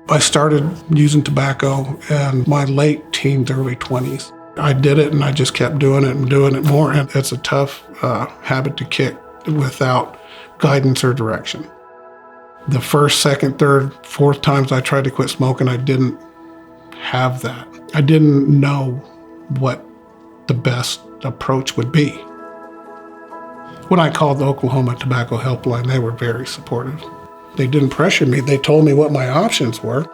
I started using tobacco in my late teens, early 20s. I did it and I just kept doing it and doing it more. And it's a tough habit to kick without guidance or direction. The first, second, third, fourth times I tried to quit smoking, I didn't have that. I didn't know what the best approach would be. When I called the Oklahoma Tobacco Helpline, they were very supportive. They didn't pressure me. They told me what my options were.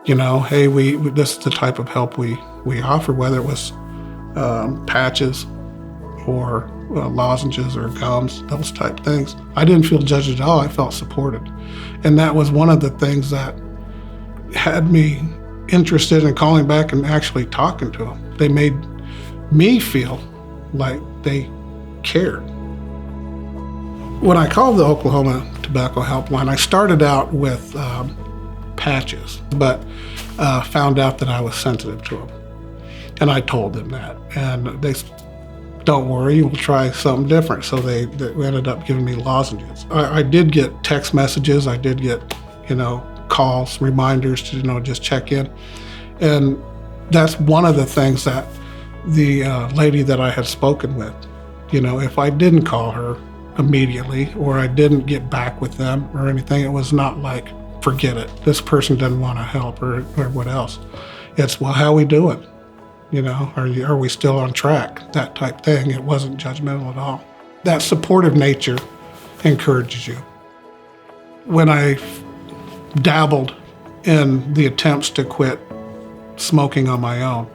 You know, hey, this is the type of help we offer, whether it was patches or lozenges or gums, those type things. I didn't feel judged at all. I felt supported. And that was one of the things that had me interested in calling back and actually talking to them. They made me feel like they cared. When I called the Oklahoma Tobacco Helpline, I started out with patches, but found out that I was sensitive to them. And I told them that. And they said, don't worry, we'll try something different. So they ended up giving me lozenges. I did get text messages. I did get, calls, reminders to, just check in. And that's one of the things that the lady that I had spoken with, if I didn't call her immediately or I didn't get back with them or anything, it was not like, forget it, this person doesn't want to help or what else. It's, well, how we doing? Are we still on track? That type thing. It wasn't judgmental at all. That supportive nature encourages you. When I dabbled in the attempts to quit smoking on my own,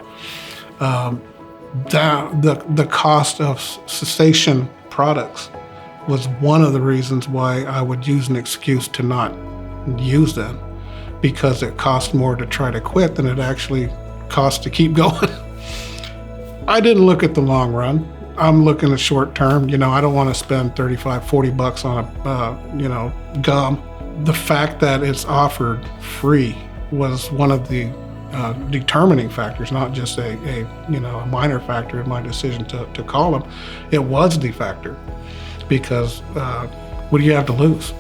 the cost of cessation products was one of the reasons why I would use an excuse to not use them, because it cost more to try to quit than it actually cost to keep going. I didn't look at the long run. I'm looking at short term. I don't want to spend $35, $40 on a gum. The fact that it's offered free was one of the determining factors, not just a minor factor in my decision to call them. It was the factor, because what do you have to lose?